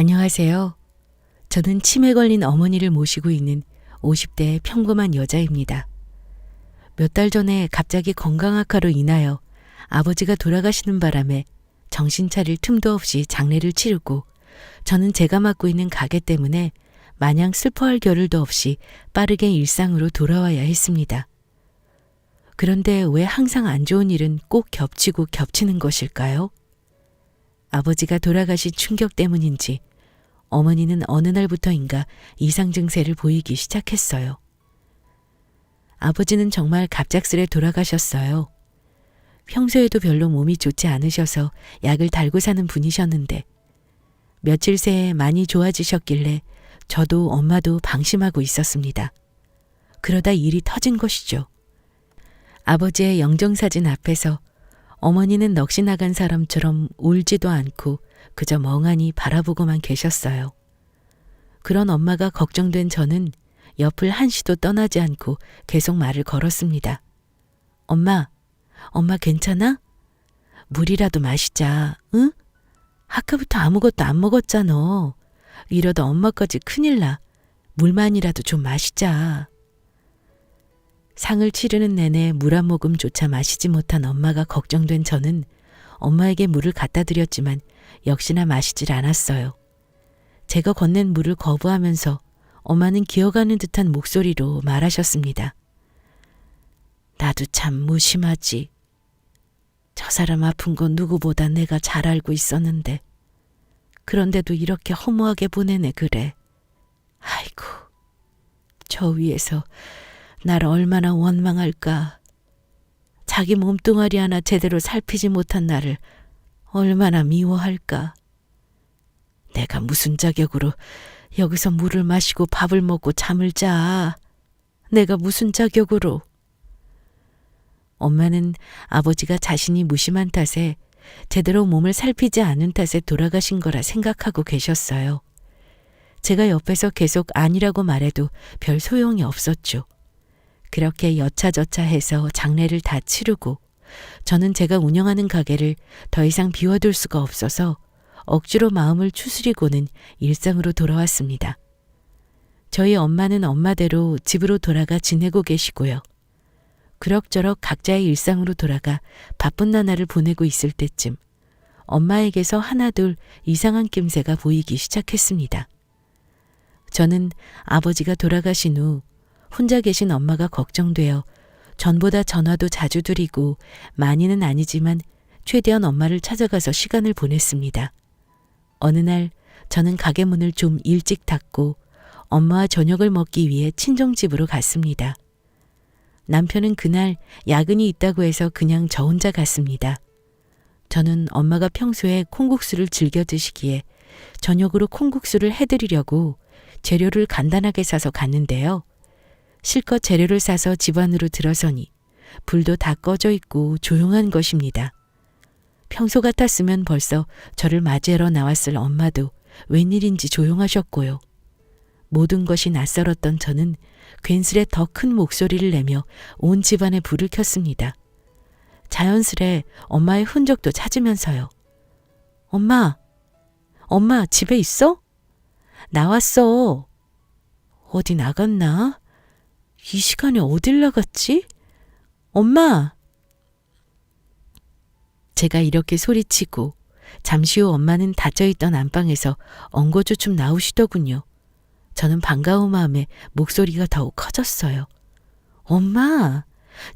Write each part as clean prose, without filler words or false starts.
안녕하세요. 저는 치매 걸린 어머니를 모시고 있는 50대 평범한 여자입니다. 몇 달 전에 갑자기 건강악화로 인하여 아버지가 돌아가시는 바람에 정신 차릴 틈도 없이 장례를 치르고 저는 제가 맡고 있는 가게 때문에 마냥 슬퍼할 겨를도 없이 빠르게 일상으로 돌아와야 했습니다. 그런데 왜 항상 안 좋은 일은 꼭 겹치고 겹치는 것일까요? 아버지가 돌아가신 충격 때문인지 어머니는 어느 날부터인가 이상 증세를 보이기 시작했어요. 아버지는 정말 갑작스레 돌아가셨어요. 평소에도 별로 몸이 좋지 않으셔서 약을 달고 사는 분이셨는데 며칠 새에 많이 좋아지셨길래 저도 엄마도 방심하고 있었습니다. 그러다 일이 터진 것이죠. 아버지의 영정사진 앞에서 어머니는 넋이 나간 사람처럼 울지도 않고 그저 멍하니 바라보고만 계셨어요. 그런 엄마가 걱정된 저는 옆을 한시도 떠나지 않고 계속 말을 걸었습니다. 엄마 괜찮아? 물이라도 마시자, 응? 아까부터 아무것도 안 먹었잖아. 이러다 엄마까지 큰일 나. 물만이라도 좀 마시자. 상을 치르는 내내 물 한 모금조차 마시지 못한 엄마가 걱정된 저는 엄마에게 물을 갖다 드렸지만 역시나 마시질 않았어요. 제가 건넨 물을 거부하면서 엄마는 기어가는 듯한 목소리로 말하셨습니다. 나도 참 무심하지. 저 사람 아픈 건 누구보다 내가 잘 알고 있었는데 그런데도 이렇게 허무하게 보내네 그래. 아이고, 저 위에서 날 얼마나 원망할까. 자기 몸뚱아리 하나 제대로 살피지 못한 나를 얼마나 미워할까. 내가 무슨 자격으로 여기서 물을 마시고 밥을 먹고 잠을 자. 내가 무슨 자격으로. 엄마는 아버지가 자신이 무심한 탓에 제대로 몸을 살피지 않은 탓에 돌아가신 거라 생각하고 계셨어요. 제가 옆에서 계속 아니라고 말해도 별 소용이 없었죠. 그렇게 여차저차 해서 장례를 다 치르고 저는 제가 운영하는 가게를 더 이상 비워둘 수가 없어서 억지로 마음을 추스리고는 일상으로 돌아왔습니다. 저희 엄마는 엄마대로 집으로 돌아가 지내고 계시고요. 그럭저럭 각자의 일상으로 돌아가 바쁜 나날을 보내고 있을 때쯤 엄마에게서 하나둘 이상한 낌새가 보이기 시작했습니다. 저는 아버지가 돌아가신 후 혼자 계신 엄마가 걱정되어 전보다 전화도 자주 드리고 많이는 아니지만 최대한 엄마를 찾아가서 시간을 보냈습니다. 어느 날 저는 가게 문을 좀 일찍 닫고 엄마와 저녁을 먹기 위해 친정집으로 갔습니다. 남편은 그날 야근이 있다고 해서 그냥 저 혼자 갔습니다. 저는 엄마가 평소에 콩국수를 즐겨 드시기에 저녁으로 콩국수를 해드리려고 재료를 간단하게 사서 갔는데요. 실컷 재료를 사서 집 안으로 들어서니 불도 다 꺼져 있고 조용한 것입니다. 평소 같았으면 벌써 저를 맞이하러 나왔을 엄마도 웬일인지 조용하셨고요. 모든 것이 낯설었던 저는 괜스레 더 큰 목소리를 내며 온 집안에 불을 켰습니다. 자연스레 엄마의 흔적도 찾으면서요. 엄마 집에 있어? 나왔어. 어디 나갔나? 이 시간에 어딜 나갔지? 엄마! 제가 이렇게 소리치고 잠시 후 엄마는 닫혀있던 안방에서 엉거주춤 나오시더군요. 저는 반가운 마음에 목소리가 더욱 커졌어요. 엄마!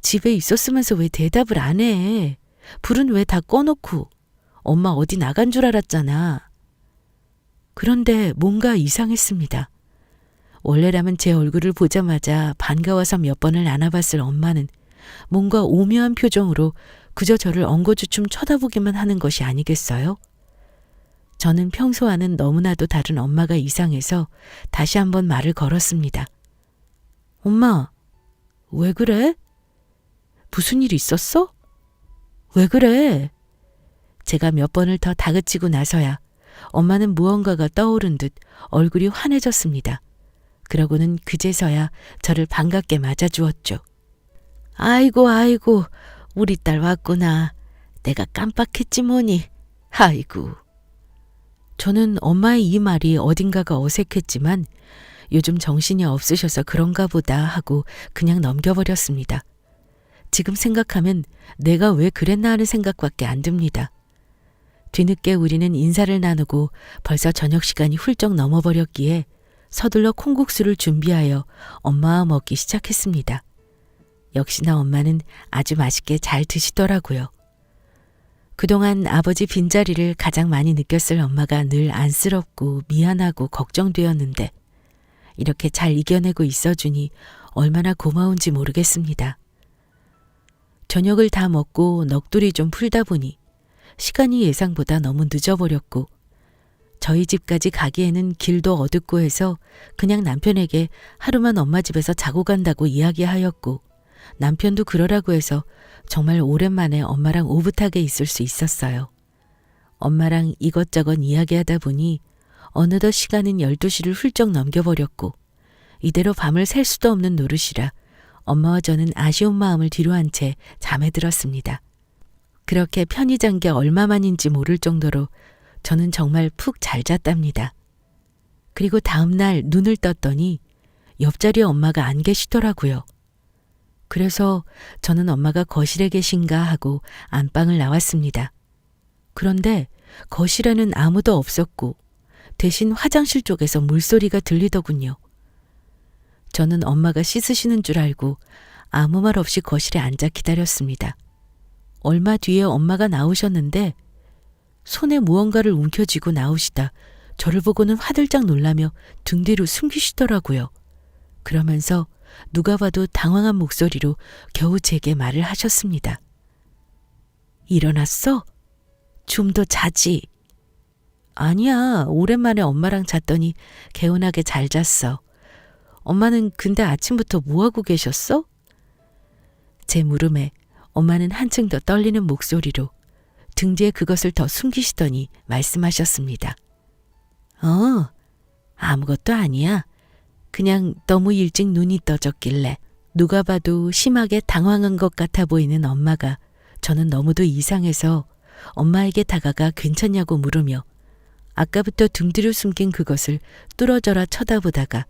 집에 있었으면서 왜 대답을 안 해? 불은 왜 다 꺼놓고? 엄마 어디 나간 줄 알았잖아. 그런데 뭔가 이상했습니다. 원래라면 제 얼굴을 보자마자 반가워서 몇 번을 안아봤을 엄마는 뭔가 오묘한 표정으로 그저 저를 엉거주춤 쳐다보기만 하는 것이 아니겠어요? 저는 평소와는 너무나도 다른 엄마가 이상해서 다시 한번 말을 걸었습니다. 엄마, 왜 그래? 무슨 일 있었어? 왜 그래? 제가 몇 번을 더 다그치고 나서야 엄마는 무언가가 떠오른 듯 얼굴이 환해졌습니다. 그러고는 그제서야 저를 반갑게 맞아주었죠. 아이고, 우리 딸 왔구나. 내가 깜빡했지 뭐니. 아이고. 저는 엄마의 이 말이 어딘가가 어색했지만 요즘 정신이 없으셔서 그런가 보다 하고 그냥 넘겨버렸습니다. 지금 생각하면 내가 왜 그랬나 하는 생각밖에 안 듭니다. 뒤늦게 우리는 인사를 나누고 벌써 저녁 시간이 훌쩍 넘어버렸기에 서둘러 콩국수를 준비하여 엄마와 먹기 시작했습니다. 역시나 엄마는 아주 맛있게 잘 드시더라고요. 그동안 아버지 빈자리를 가장 많이 느꼈을 엄마가 늘 안쓰럽고 미안하고 걱정되었는데 이렇게 잘 이겨내고 있어주니 얼마나 고마운지 모르겠습니다. 저녁을 다 먹고 넋두리 좀 풀다 보니 시간이 예상보다 너무 늦어버렸고 저희 집까지 가기에는 길도 어둡고 해서 그냥 남편에게 하루만 엄마 집에서 자고 간다고 이야기하였고 남편도 그러라고 해서 정말 오랜만에 엄마랑 오붓하게 있을 수 있었어요. 엄마랑 이것저것 이야기하다 보니 어느덧 시간은 12시를 훌쩍 넘겨버렸고 이대로 밤을 샐 수도 없는 노릇이라 엄마와 저는 아쉬운 마음을 뒤로한 채 잠에 들었습니다. 그렇게 편히 잔 게 얼마만인지 모를 정도로 저는 정말 푹 잘 잤답니다. 그리고 다음날 눈을 떴더니 옆자리에 엄마가 안 계시더라고요. 그래서 저는 엄마가 거실에 계신가 하고 안방을 나왔습니다. 그런데 거실에는 아무도 없었고 대신 화장실 쪽에서 물소리가 들리더군요. 저는 엄마가 씻으시는 줄 알고 아무 말 없이 거실에 앉아 기다렸습니다. 얼마 뒤에 엄마가 나오셨는데 손에 무언가를 움켜쥐고 나오시다 저를 보고는 화들짝 놀라며 등 뒤로 숨기시더라고요. 그러면서 누가 봐도 당황한 목소리로 겨우 제게 말을 하셨습니다. 일어났어? 좀 더 자지. 아니야, 오랜만에 엄마랑 잤더니 개운하게 잘 잤어. 엄마는 근데 아침부터 뭐하고 계셨어? 제 물음에 엄마는 한층 더 떨리는 목소리로 등 뒤에 그것을 더 숨기시더니 말씀하셨습니다. 아무것도 아니야. 그냥 너무 일찍 눈이 떠졌길래 누가 봐도 심하게 당황한 것 같아 보이는 엄마가 저는 너무도 이상해서 엄마에게 다가가 괜찮냐고 물으며 아까부터 등 뒤로 숨긴 그것을 뚫어져라 쳐다보다가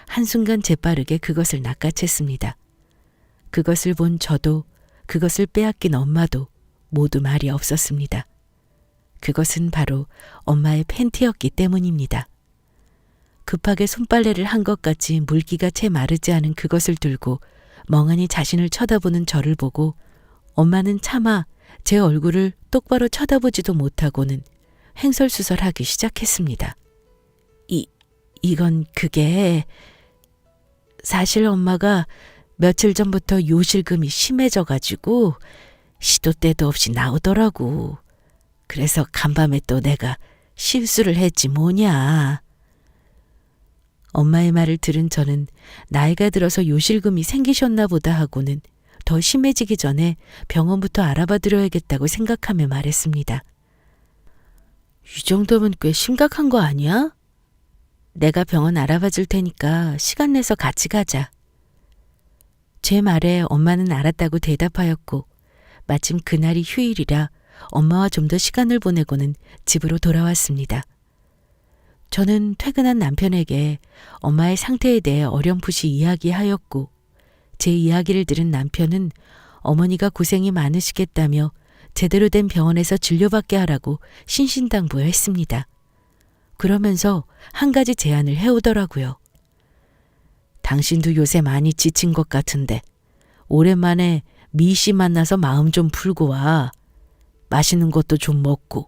한순간 재빠르게 그것을 낚아챘습니다. 그것을 본 저도 그것을 빼앗긴 엄마도 모두 말이 없었습니다. 그것은 바로 엄마의 팬티였기 때문입니다. 급하게 손빨래를 한 것 같이 물기가 채 마르지 않은 그것을 들고 멍하니 자신을 쳐다보는 저를 보고 엄마는 차마 제 얼굴을 똑바로 쳐다보지도 못하고는 횡설수설하기 시작했습니다. 이건 그게 사실 엄마가 며칠 전부터 요실금이 심해져가지고 시도 때도 없이 나오더라고. 그래서 간밤에 또 내가 실수를 했지 뭐냐. 엄마의 말을 들은 저는 나이가 들어서 요실금이 생기셨나 보다 하고는 더 심해지기 전에 병원부터 알아봐 드려야겠다고 생각하며 말했습니다. 이 정도면 꽤 심각한 거 아니야? 내가 병원 알아봐 줄 테니까 시간 내서 같이 가자. 제 말에 엄마는 알았다고 대답하였고 마침 그날이 휴일이라 엄마와 좀 더 시간을 보내고는 집으로 돌아왔습니다. 저는 퇴근한 남편에게 엄마의 상태에 대해 어렴풋이 이야기하였고 제 이야기를 들은 남편은 어머니가 고생이 많으시겠다며 제대로 된 병원에서 진료받게 하라고 신신당부했습니다. 그러면서 한 가지 제안을 해오더라고요. 당신도 요새 많이 지친 것 같은데 오랜만에 미 씨 만나서 마음 좀 풀고 와. 맛있는 것도 좀 먹고.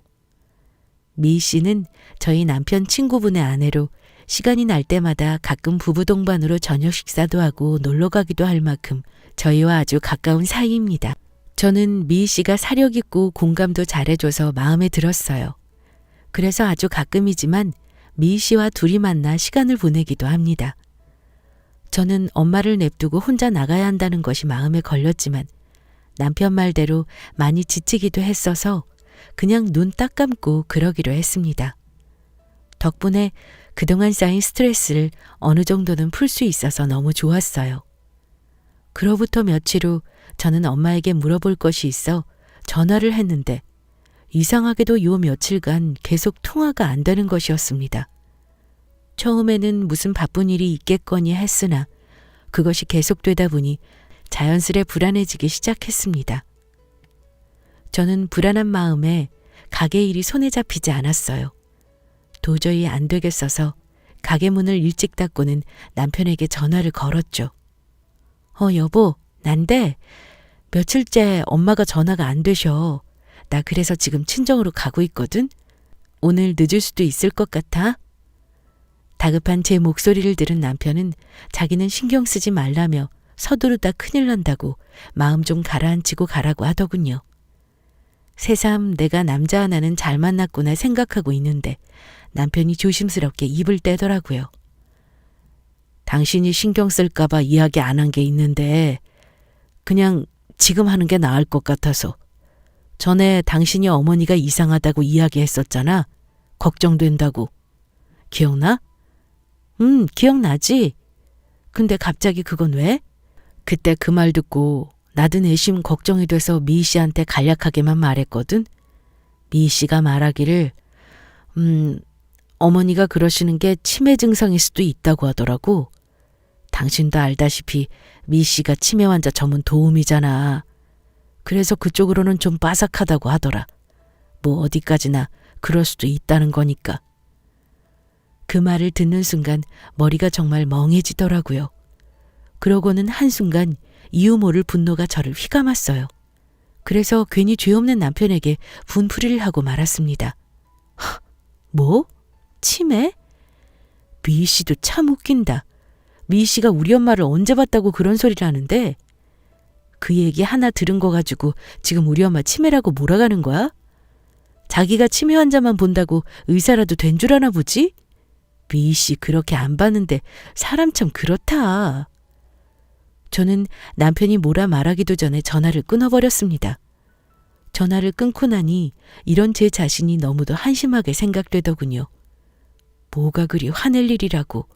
미 씨는 저희 남편 친구분의 아내로 시간이 날 때마다 가끔 부부 동반으로 저녁 식사도 하고 놀러 가기도 할 만큼 저희와 아주 가까운 사이입니다. 저는 미 씨가 사력 있고 공감도 잘해줘서 마음에 들었어요. 그래서 아주 가끔이지만 미 씨와 둘이 만나 시간을 보내기도 합니다. 저는 엄마를 냅두고 혼자 나가야 한다는 것이 마음에 걸렸지만 남편 말대로 많이 지치기도 했어서 그냥 눈 딱 감고 그러기로 했습니다. 덕분에 그동안 쌓인 스트레스를 어느 정도는 풀 수 있어서 너무 좋았어요. 그로부터 며칠 후 저는 엄마에게 물어볼 것이 있어 전화를 했는데 이상하게도 요 며칠간 계속 통화가 안 되는 것이었습니다. 처음에는 무슨 바쁜 일이 있겠거니 했으나 그것이 계속되다 보니 자연스레 불안해지기 시작했습니다. 저는 불안한 마음에 가게 일이 손에 잡히지 않았어요. 도저히 안 되겠어서 가게 문을 일찍 닫고는 남편에게 전화를 걸었죠. 여보, 난데 며칠째 엄마가 전화가 안 되셔. 나 그래서 지금 친정으로 가고 있거든. 오늘 늦을 수도 있을 것 같아. 다급한 제 목소리를 들은 남편은 자기는 신경 쓰지 말라며 서두르다 큰일 난다고 마음 좀 가라앉히고 가라고 하더군요. 새삼 내가 남자 하나는 잘 만났구나 생각하고 있는데 남편이 조심스럽게 입을 떼더라고요. 당신이 신경 쓸까봐 이야기 안 한 게 있는데 그냥 지금 하는 게 나을 것 같아서. 전에 당신이 어머니가 이상하다고 이야기했었잖아. 걱정된다고. 기억나? 기억나지? 근데 갑자기 그건 왜? 그때 그 말 듣고 나도 내심 걱정이 돼서 미희 씨한테 간략하게만 말했거든. 미희 씨가 말하기를 어머니가 그러시는 게 치매 증상일 수도 있다고 하더라고. 당신도 알다시피 미희 씨가 치매 환자 전문 도우미잖아. 그래서 그쪽으로는 좀 빠삭하다고 하더라. 뭐 어디까지나 그럴 수도 있다는 거니까. 그 말을 듣는 순간 머리가 정말 멍해지더라고요. 그러고는 한순간 이유 모를 분노가 저를 휘감았어요. 그래서 괜히 죄 없는 남편에게 분풀이를 하고 말았습니다. 뭐? 치매? 미희 씨도 참 웃긴다. 미희 씨가 우리 엄마를 언제 봤다고 그런 소리를 하는데 그 얘기 하나 들은 거 가지고 지금 우리 엄마 치매라고 몰아가는 거야? 자기가 치매 환자만 본다고 의사라도 된 줄 아나 보지? 미희 씨 그렇게 안 봤는데 사람 참 그렇다. 저는 남편이 뭐라 말하기도 전에 전화를 끊어버렸습니다. 전화를 끊고 나니 이런 제 자신이 너무도 한심하게 생각되더군요. 뭐가 그리 화낼 일이라고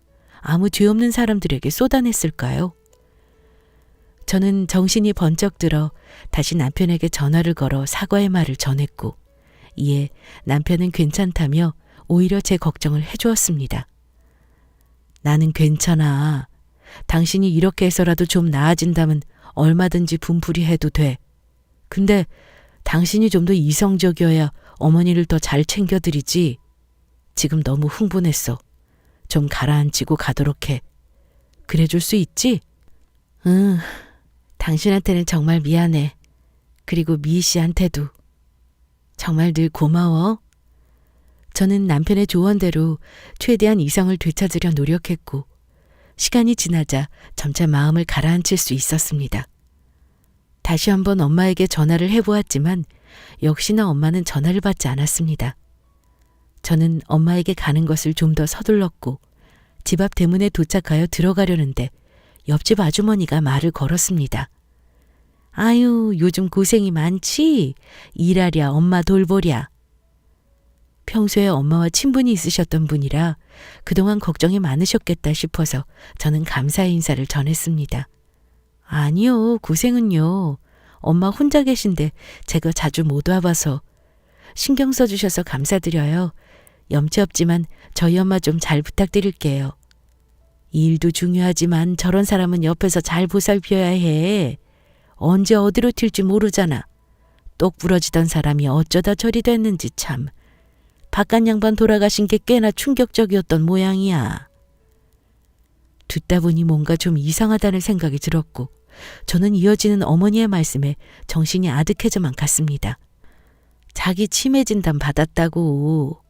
아무 죄 없는 사람들에게 쏟아냈을까요? 저는 정신이 번쩍 들어 다시 남편에게 전화를 걸어 사과의 말을 전했고 이에 남편은 괜찮다며 오히려 제 걱정을 해주었습니다. 나는 괜찮아. 당신이 이렇게 해서라도 좀 나아진다면 얼마든지 분풀이 해도 돼. 근데 당신이 좀 더 이성적이어야 어머니를 더 잘 챙겨드리지. 지금 너무 흥분했어. 좀 가라앉히고 가도록 해. 그래줄 수 있지? 응. 당신한테는 정말 미안해. 그리고 미희 씨한테도. 정말 늘 고마워. 저는 남편의 조언대로 최대한 이성을 되찾으려 노력했고 시간이 지나자 점차 마음을 가라앉힐 수 있었습니다. 다시 한번 엄마에게 전화를 해보았지만 역시나 엄마는 전화를 받지 않았습니다. 저는 엄마에게 가는 것을 좀 더 서둘렀고 집 앞 대문에 도착하여 들어가려는데 옆집 아주머니가 말을 걸었습니다. 아유, 요즘 고생이 많지? 일하랴 엄마 돌보랴. 평소에 엄마와 친분이 있으셨던 분이라 그동안 걱정이 많으셨겠다 싶어서 저는 감사의 인사를 전했습니다. 아니요, 고생은요. 엄마 혼자 계신데 제가 자주 못 와봐서. 신경 써주셔서 감사드려요. 염치 없지만 저희 엄마 좀 잘 부탁드릴게요. 이 일도 중요하지만 저런 사람은 옆에서 잘 보살펴야 해. 언제 어디로 튈지 모르잖아. 똑 부러지던 사람이 어쩌다 저리 됐는지 참. 바깥 양반 돌아가신 게 꽤나 충격적이었던 모양이야. 듣다 보니 뭔가 좀 이상하다는 생각이 들었고 저는 이어지는 어머니의 말씀에 정신이 아득해져만 갔습니다. 자기 치매 진단 받았다고.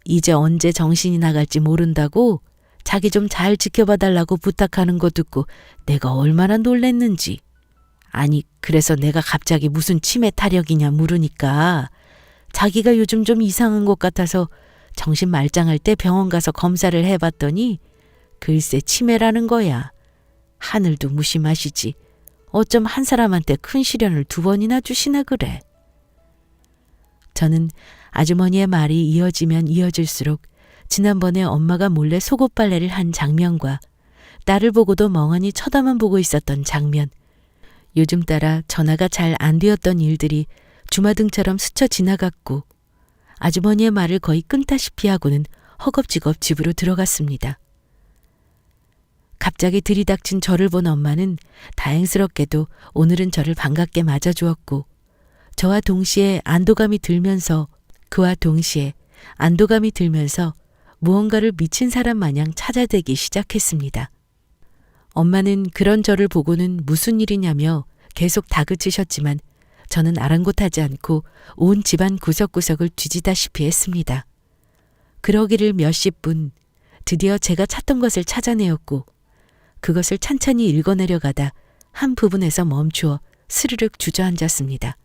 이제 언제 정신이 나갈지 모른다고 자기 좀 잘 지켜봐 달라고 부탁하는 거 듣고 내가 얼마나 놀랬는지. 아니, 그래서 내가 갑자기 무슨 치매 타령이냐 물으니까 자기가 요즘 좀 이상한 것 같아서 정신 말짱할 때 병원 가서 검사를 해봤더니 글쎄 치매라는 거야. 하늘도 무심하시지. 어쩜 한 사람한테 큰 시련을 2번이나 주시나 그래. 저는 아주머니의 말이 이어지면 이어질수록 지난번에 엄마가 몰래 속옷 빨래를 한 장면과 딸을 보고도 멍하니 쳐다만 보고 있었던 장면, 요즘 따라 전화가 잘 안 되었던 일들이 주마등처럼 스쳐 지나갔고 아주머니의 말을 거의 끊다시피 하고는 허겁지겁 집으로 들어갔습니다. 갑자기 들이닥친 저를 본 엄마는 다행스럽게도 오늘은 저를 반갑게 맞아주었고 그와 동시에 안도감이 들면서 무언가를 미친 사람 마냥 찾아대기 시작했습니다. 엄마는 그런 저를 보고는 무슨 일이냐며 계속 다그치셨지만 저는 아랑곳하지 않고 온 집안 구석구석을 뒤지다시피 했습니다. 그러기를 몇십 분, 드디어 제가 찾던 것을 찾아내었고 그것을 찬찬히 읽어내려가다 한 부분에서 멈추어 스르륵 주저앉았습니다.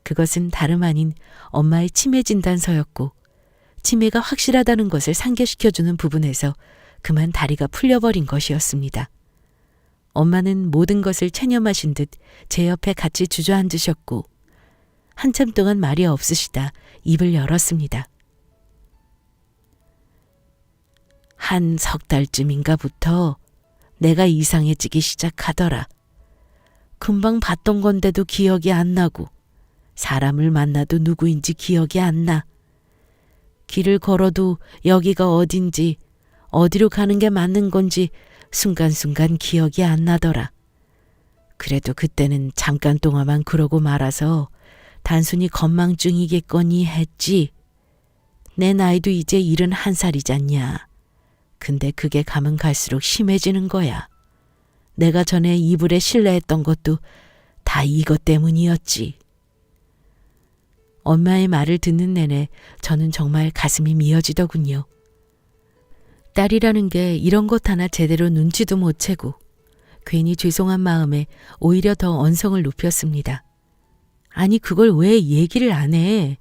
그것은 다름 아닌 엄마의 치매 진단서였고 치매가 확실하다는 것을 상기시켜주는 부분에서 그만 다리가 풀려버린 것이었습니다. 엄마는 모든 것을 체념하신 듯 제 옆에 같이 주저앉으셨고 한참 동안 말이 없으시다 입을 열었습니다. 한 석 달쯤인가부터 내가 이상해지기 시작하더라. 금방 봤던 건데도 기억이 안 나고 사람을 만나도 누구인지 기억이 안 나. 길을 걸어도 여기가 어딘지 어디로 가는 게 맞는 건지 순간순간 기억이 안 나더라. 그래도 그때는 잠깐 동안만 그러고 말아서 단순히 건망증이겠거니 했지. 내 나이도 이제 71살이잖냐. 근데 그게 가면 갈수록 심해지는 거야. 내가 전에 이불에 실내했던 것도 다 이것 때문이었지. 엄마의 말을 듣는 내내 저는 정말 가슴이 미어지더군요. 딸이라는 게 이런 것 하나 제대로 눈치도 못 채고 괜히 죄송한 마음에 오히려 더 언성을 높였습니다. 아니 그걸 왜 얘기를 안 해?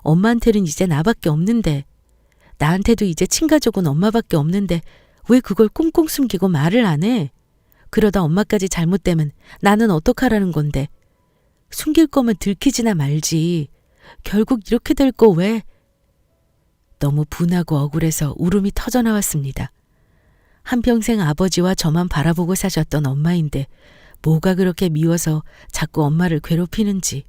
엄마한테는 이제 나밖에 없는데 나한테도 이제 친가족은 엄마밖에 없는데 왜 그걸 꽁꽁 숨기고 말을 안 해? 그러다 엄마까지 잘못되면 나는 어떡하라는 건데. 숨길 거면 들키지나 말지. 결국 이렇게 될 거 왜? 너무 분하고 억울해서 울음이 터져나왔습니다. 한평생 아버지와 저만 바라보고 사셨던 엄마인데 뭐가 그렇게 미워서 자꾸 엄마를 괴롭히는지.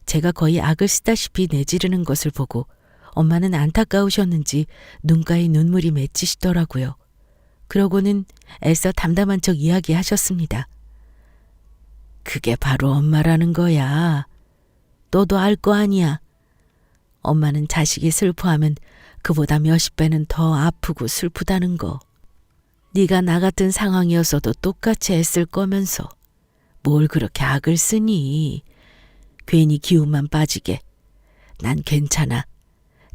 제가 거의 악을 쓰다시피 내지르는 것을 보고 엄마는 안타까우셨는지 눈가에 눈물이 맺히시더라고요. 그러고는 애써 담담한 척 이야기하셨습니다. 그게 바로 엄마라는 거야. 너도 알 거 아니야. 엄마는 자식이 슬퍼하면 그보다 몇십 배는 더 아프고 슬프다는 거. 네가 나 같은 상황이었어도 똑같이 애쓸 거면서 뭘 그렇게 악을 쓰니. 괜히 기운만 빠지게. 난 괜찮아.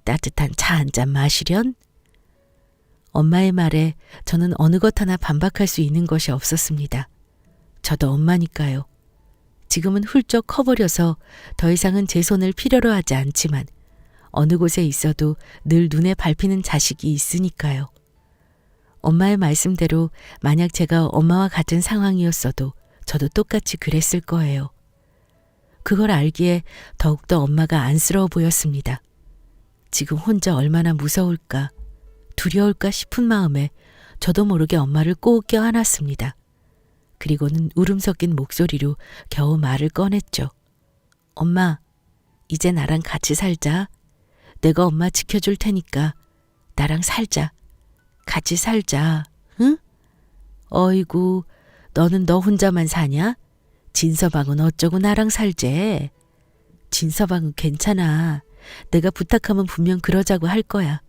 따뜻한 차 한 잔 마시련? 엄마의 말에 저는 어느 것 하나 반박할 수 있는 것이 없었습니다. 저도 엄마니까요. 지금은 훌쩍 커버려서 더 이상은 제 손을 필요로 하지 않지만 어느 곳에 있어도 늘 눈에 밟히는 자식이 있으니까요. 엄마의 말씀대로 만약 제가 엄마와 같은 상황이었어도 저도 똑같이 그랬을 거예요. 그걸 알기에 더욱더 엄마가 안쓰러워 보였습니다. 지금 혼자 얼마나 무서울까, 두려울까 싶은 마음에 저도 모르게 엄마를 꼭 껴안았습니다. 그리고는 울음 섞인 목소리로 겨우 말을 꺼냈죠. 엄마, 이제 나랑 같이 살자. 내가 엄마 지켜줄 테니까 나랑 살자. 같이 살자. 응? 어이구, 너는 너 혼자만 사냐? 진서방은 어쩌고 나랑 살재? 진서방은 괜찮아. 내가 부탁하면 분명 그러자고 할 거야.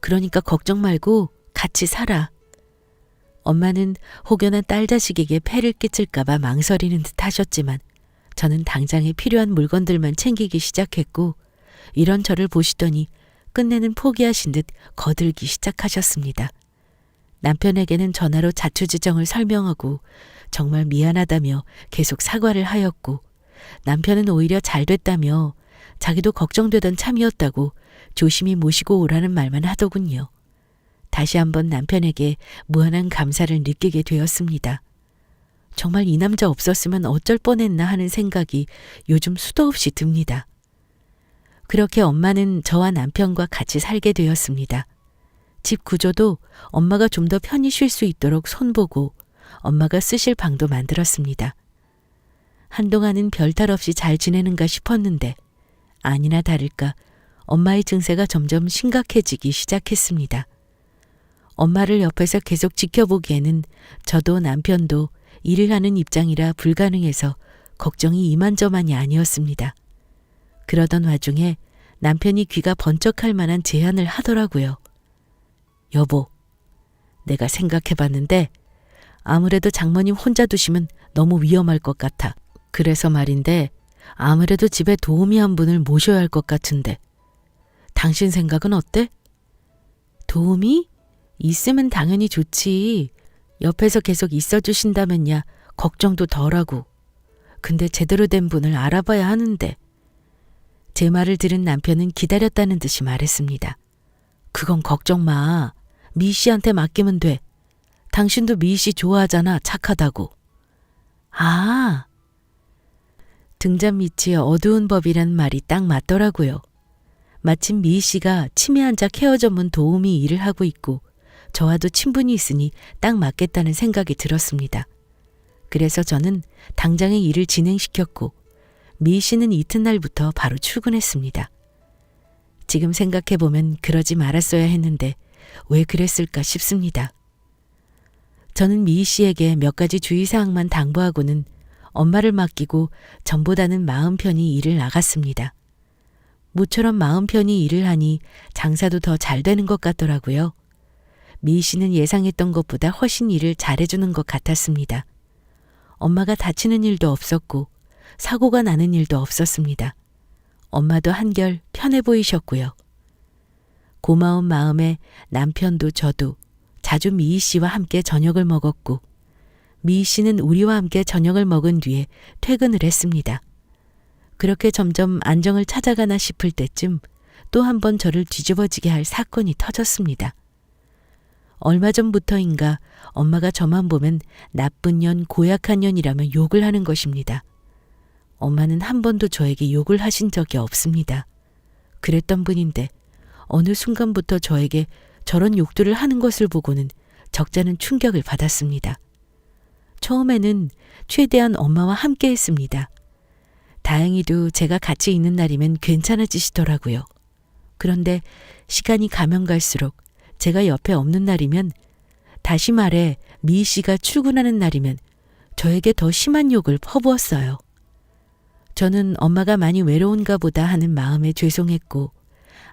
그러니까 걱정 말고 같이 살아. 엄마는 혹여나 딸 자식에게 폐를 끼칠까 봐 망설이는 듯 하셨지만 저는 당장에 필요한 물건들만 챙기기 시작했고 이런 저를 보시더니 끝내는 포기하신 듯 거들기 시작하셨습니다. 남편에게는 전화로 자초지정을 설명하고 정말 미안하다며 계속 사과를 하였고 남편은 오히려 잘 됐다며 자기도 걱정되던 참이었다고 조심히 모시고 오라는 말만 하더군요. 다시 한번 남편에게 무한한 감사를 느끼게 되었습니다. 정말 이 남자 없었으면 어쩔 뻔했나 하는 생각이 요즘 수도 없이 듭니다. 그렇게 엄마는 저와 남편과 같이 살게 되었습니다. 집 구조도 엄마가 좀 더 편히 쉴 수 있도록 손보고 엄마가 쓰실 방도 만들었습니다. 한동안은 별탈 없이 잘 지내는가 싶었는데 아니나 다를까 엄마의 증세가 점점 심각해지기 시작했습니다. 엄마를 옆에서 계속 지켜보기에는 저도 남편도 일을 하는 입장이라 불가능해서 걱정이 이만저만이 아니었습니다. 그러던 와중에 남편이 귀가 번쩍할 만한 제안을 하더라고요. 여보, 내가 생각해봤는데 아무래도 장모님 혼자 두시면 너무 위험할 것 같아. 그래서 말인데 아무래도 집에 도우미 한 분을 모셔야 할 것 같은데 당신 생각은 어때? 도우미? 있으면 당연히 좋지. 옆에서 계속 있어 주신다면야 걱정도 덜하고. 근데 제대로 된 분을 알아봐야 하는데. 제 말을 들은 남편은 기다렸다는 듯이 말했습니다. 그건 걱정 마. 미 씨한테 맡기면 돼. 당신도 미 씨 좋아하잖아. 착하다고. 아. 등잔 밑이 어두운 법이란 말이 딱 맞더라고요. 마침 미 씨가 치매 환자 케어 전문 도우미 일을 하고 있고 저와도 친분이 있으니 딱 맞겠다는 생각이 들었습니다. 그래서 저는 당장의 일을 진행시켰고 미 씨는 이튿날부터 바로 출근했습니다. 지금 생각해보면 그러지 말았어야 했는데 왜 그랬을까 싶습니다. 저는 미 씨에게 몇 가지 주의사항만 당부하고는 엄마를 맡기고 전보다는 마음 편히 일을 나갔습니다. 모처럼 마음 편히 일을 하니 장사도 더 잘 되는 것 같더라고요. 미 씨는 예상했던 것보다 훨씬 일을 잘해주는 것 같았습니다. 엄마가 다치는 일도 없었고 사고가 나는 일도 없었습니다. 엄마도 한결 편해 보이셨고요. 고마운 마음에 남편도 저도 자주 미희 씨와 함께 저녁을 먹었고 미희 씨는 우리와 함께 저녁을 먹은 뒤에 퇴근을 했습니다. 그렇게 점점 안정을 찾아가나 싶을 때쯤 또 한 번 저를 뒤집어지게 할 사건이 터졌습니다. 얼마 전부터인가 엄마가 저만 보면 나쁜 년, 고약한 년이라며 욕을 하는 것입니다. 엄마는 한 번도 저에게 욕을 하신 적이 없습니다. 그랬던 분인데 어느 순간부터 저에게 저런 욕들을 하는 것을 보고는 적잖은 충격을 받았습니다. 처음에는 최대한 엄마와 함께 했습니다. 다행히도 제가 같이 있는 날이면 괜찮아지시더라고요. 그런데 시간이 가면 갈수록 제가 옆에 없는 날이면, 다시 말해 미희 씨가 출근하는 날이면 저에게 더 심한 욕을 퍼부었어요. 저는 엄마가 많이 외로운가 보다 하는 마음에 죄송했고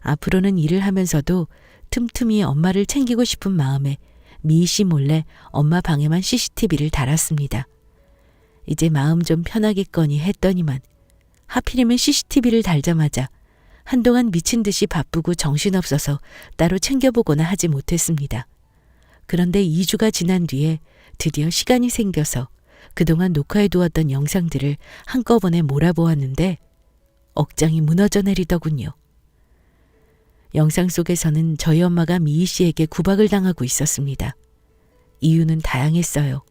앞으로는 일을 하면서도 틈틈이 엄마를 챙기고 싶은 마음에 미희 씨 몰래 엄마 방에만 CCTV를 달았습니다. 이제 마음 좀 편하겠거니 했더니만 하필이면 CCTV를 달자마자 한동안 미친 듯이 바쁘고 정신없어서 따로 챙겨보거나 하지 못했습니다. 그런데 2주가 지난 뒤에 드디어 시간이 생겨서 그동안 녹화해두었던 영상들을 한꺼번에 몰아보았는데 억장이 무너져 내리더군요. 영상 속에서는 저희 엄마가 미희 씨에게 구박을 당하고 있었습니다. 이유는 다양했어요.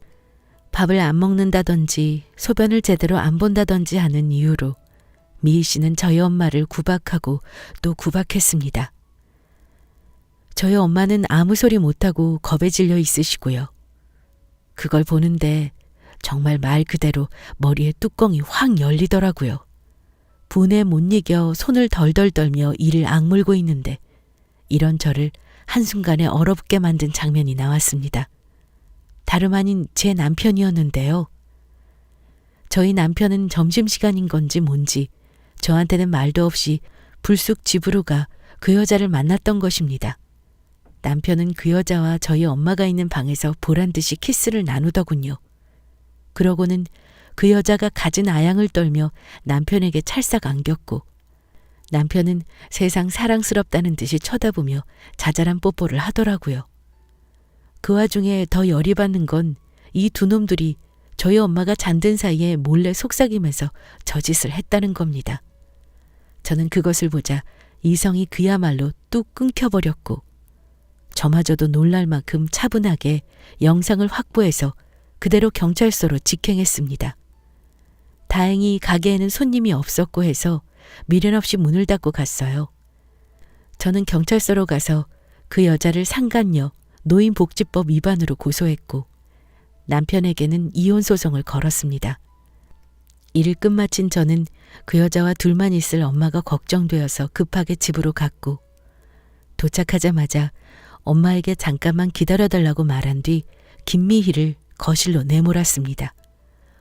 밥을 안 먹는다든지 소변을 제대로 안 본다든지 하는 이유로 미희 씨는 저희 엄마를 구박하고 또 구박했습니다. 저희 엄마는 아무 소리 못하고 겁에 질려 있으시고요. 그걸 보는데 정말 말 그대로 머리에 뚜껑이 확 열리더라고요. 분에 못 이겨 손을 덜덜 떨며 이를 악물고 있는데 이런 저를 한순간에 얼어붙게 만든 장면이 나왔습니다. 다름 아닌 제 남편이었는데요. 저희 남편은 점심시간인 건지 뭔지 저한테는 말도 없이 불쑥 집으로 가 그 여자를 만났던 것입니다. 남편은 그 여자와 저희 엄마가 있는 방에서 보란듯이 키스를 나누더군요. 그러고는 그 여자가 갖은 아양을 떨며 남편에게 찰싹 안겼고 남편은 세상 사랑스럽다는 듯이 쳐다보며 자잘한 뽀뽀를 하더라고요. 그 와중에 더 열이 받는 건 이 두 놈들이 저희 엄마가 잠든 사이에 몰래 속삭이면서 저짓을 했다는 겁니다. 저는 그것을 보자 이성이 그야말로 뚝 끊겨버렸고 저마저도 놀랄 만큼 차분하게 영상을 확보해서 그대로 경찰서로 직행했습니다. 다행히 가게에는 손님이 없었고 해서 미련 없이 문을 닫고 갔어요. 저는 경찰서로 가서 그 여자를 상간녀, 노인복지법 위반으로 고소했고 남편에게는 이혼 소송을 걸었습니다. 일을 끝마친 저는 그 여자와 둘만 있을 엄마가 걱정되어서 급하게 집으로 갔고, 도착하자마자 엄마에게 잠깐만 기다려달라고 말한 뒤 김미희를 거실로 내몰았습니다.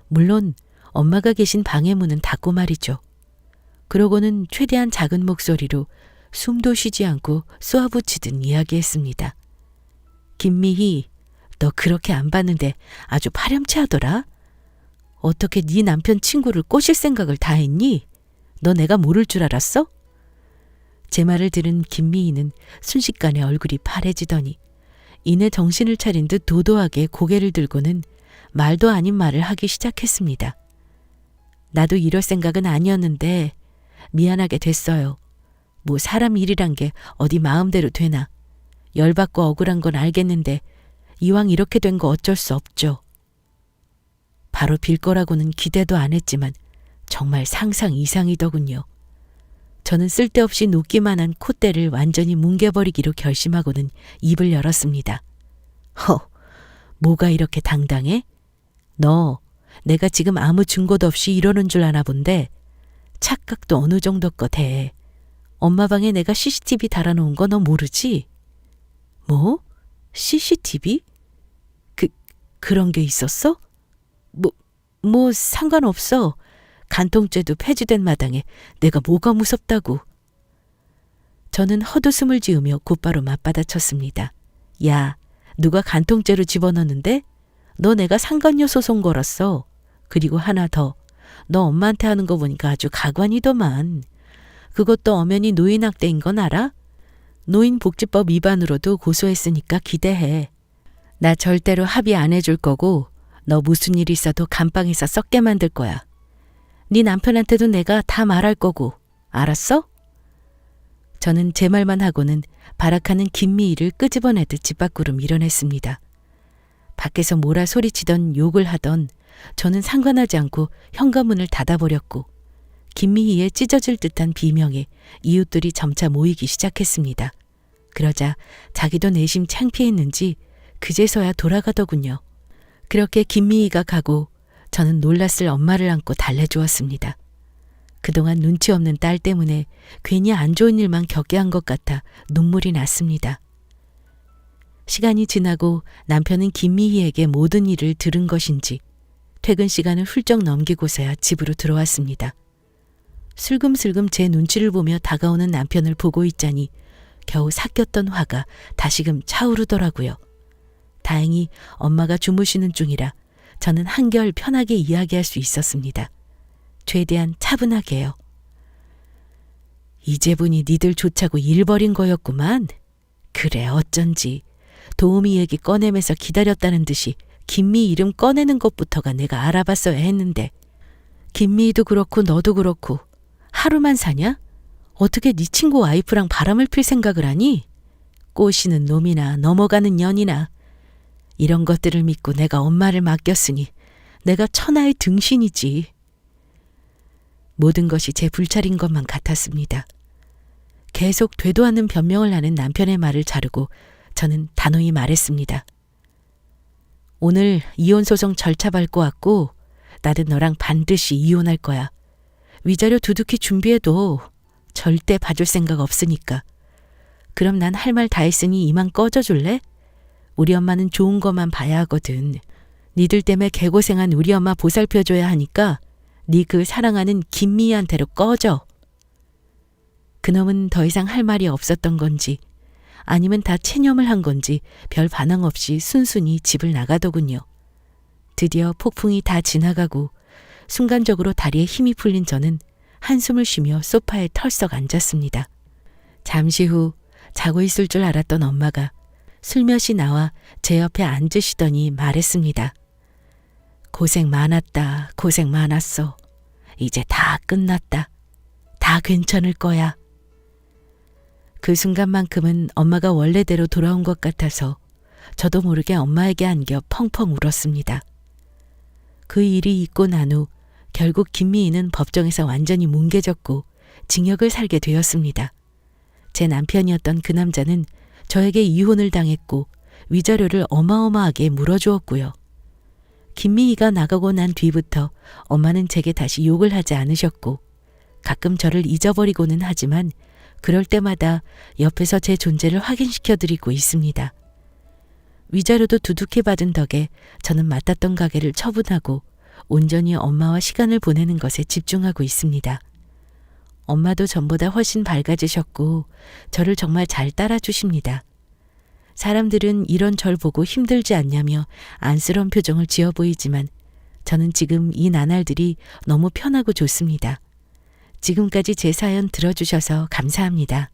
물론 엄마가 계신 방의 문은 닫고 말이죠. 그러고는 최대한 작은 목소리로 숨도 쉬지 않고 쏘아붙이듯 이야기했습니다. 김미희, 너 그렇게 안 봤는데 아주 파렴치하더라. 어떻게 네 남편 친구를 꼬실 생각을 다 했니? 너 내가 모를 줄 알았어? 제 말을 들은 김미희는 순식간에 얼굴이 파래지더니 이내 정신을 차린 듯 도도하게 고개를 들고는 말도 아닌 말을 하기 시작했습니다. 나도 이럴 생각은 아니었는데 미안하게 됐어요. 뭐 사람 일이란 게 어디 마음대로 되나. 열받고 억울한 건 알겠는데 이왕 이렇게 된 거 어쩔 수 없죠. 바로 빌 거라고는 기대도 안 했지만 정말 상상 이상이더군요. 저는 쓸데없이 녹기만 한 콧대를 완전히 뭉개버리기로 결심하고는 입을 열었습니다. 뭐가 이렇게 당당해? 너, 내가 지금 아무 증거도 없이 이러는 줄 아나 본데 착각도 어느 정도 껏 해. 엄마 방에 내가 CCTV 달아놓은 거 너 모르지? 뭐? CCTV? 그런 게 있었어? 뭐 상관없어. 간통죄도 폐지된 마당에 내가 뭐가 무섭다고. 저는 헛웃음을 지으며 곧바로 맞받아쳤습니다. 야, 누가 간통죄로 집어넣는데? 너 내가 상간녀 소송 걸었어. 그리고 하나 더. 너 엄마한테 하는 거 보니까 아주 가관이더만. 그것도 엄연히 노인학대인 건 알아? 노인복지법 위반으로도 고소했으니까 기대해. 나 절대로 합의 안 해줄 거고 너 무슨 일 있어도 감방에서 썩게 만들 거야. 네 남편한테도 내가 다 말할 거고. 알았어? 저는 제 말만 하고는 발악하는 김미희를 끄집어내듯 집 밖으로 밀어냈습니다. 밖에서 뭐라 소리치던 욕을 하던 저는 상관하지 않고 현관문을 닫아버렸고 김미희의 찢어질 듯한 비명에 이웃들이 점차 모이기 시작했습니다. 그러자 자기도 내심 창피했는지 그제서야 돌아가더군요. 그렇게 김미희가 가고 저는 놀랐을 엄마를 안고 달래주었습니다. 그동안 눈치 없는 딸 때문에 괜히 안 좋은 일만 겪게 한 것 같아 눈물이 났습니다. 시간이 지나고 남편은 김미희에게 모든 일을 들은 것인지 퇴근 시간을 훌쩍 넘기고서야 집으로 들어왔습니다. 슬금슬금 제 눈치를 보며 다가오는 남편을 보고 있자니 겨우 삭혔던 화가 다시금 차오르더라고요. 다행히 엄마가 주무시는 중이라 저는 한결 편하게 이야기할 수 있었습니다. 최대한 차분하게요. 이제 보니 니들 좋자고 일 벌인 거였구만. 그래 어쩐지 도우미 얘기 꺼내면서 기다렸다는 듯이 김미 이름 꺼내는 것부터가 내가 알아봤어야 했는데 김미도 그렇고 너도 그렇고 하루만 사냐? 어떻게 네 친구 와이프랑 바람을 필 생각을 하니? 꼬시는 놈이나 넘어가는 년이나 이런 것들을 믿고 내가 엄마를 맡겼으니 내가 천하의 등신이지. 모든 것이 제 불찰인 것만 같았습니다. 계속 되도 않는 변명을 하는 남편의 말을 자르고 저는 단호히 말했습니다. 오늘 이혼소송 절차 밟고 왔고 나는 너랑 반드시 이혼할 거야. 위자료 두둑히 준비해도 절대 봐줄 생각 없으니까. 그럼 난 할 말 다 했으니 이만 꺼져줄래? 우리 엄마는 좋은 것만 봐야 하거든. 니들 때문에 개고생한 우리 엄마 보살펴줘야 하니까 니 그 사랑하는 김미희한테로 꺼져. 그놈은 더 이상 할 말이 없었던 건지 아니면 다 체념을 한 건지 별 반응 없이 순순히 집을 나가더군요. 드디어 폭풍이 다 지나가고 순간적으로 다리에 힘이 풀린 저는 한숨을 쉬며 소파에 털썩 앉았습니다. 잠시 후 자고 있을 줄 알았던 엄마가 슬며시 나와 제 옆에 앉으시더니 말했습니다. 고생 많았다. 고생 많았어. 이제 다 끝났다. 다 괜찮을 거야. 그 순간만큼은 엄마가 원래대로 돌아온 것 같아서 저도 모르게 엄마에게 안겨 펑펑 울었습니다. 그 일이 있고 난 후 결국 김미희는 법정에서 완전히 뭉개졌고 징역을 살게 되었습니다. 제 남편이었던 그 남자는 저에게 이혼을 당했고 위자료를 어마어마하게 물어주었고요. 김미희가 나가고 난 뒤부터 엄마는 제게 다시 욕을 하지 않으셨고 가끔 저를 잊어버리고는 하지만 그럴 때마다 옆에서 제 존재를 확인시켜 드리고 있습니다. 위자료도 두둑히 받은 덕에 저는 맡았던 가게를 처분하고 온전히 엄마와 시간을 보내는 것에 집중하고 있습니다. 엄마도 전보다 훨씬 밝아지셨고 저를 정말 잘 따라주십니다. 사람들은 이런 절 보고 힘들지 않냐며 안쓰러운 표정을 지어 보이지만 저는 지금 이 나날들이 너무 편하고 좋습니다. 지금까지 제 사연 들어주셔서 감사합니다.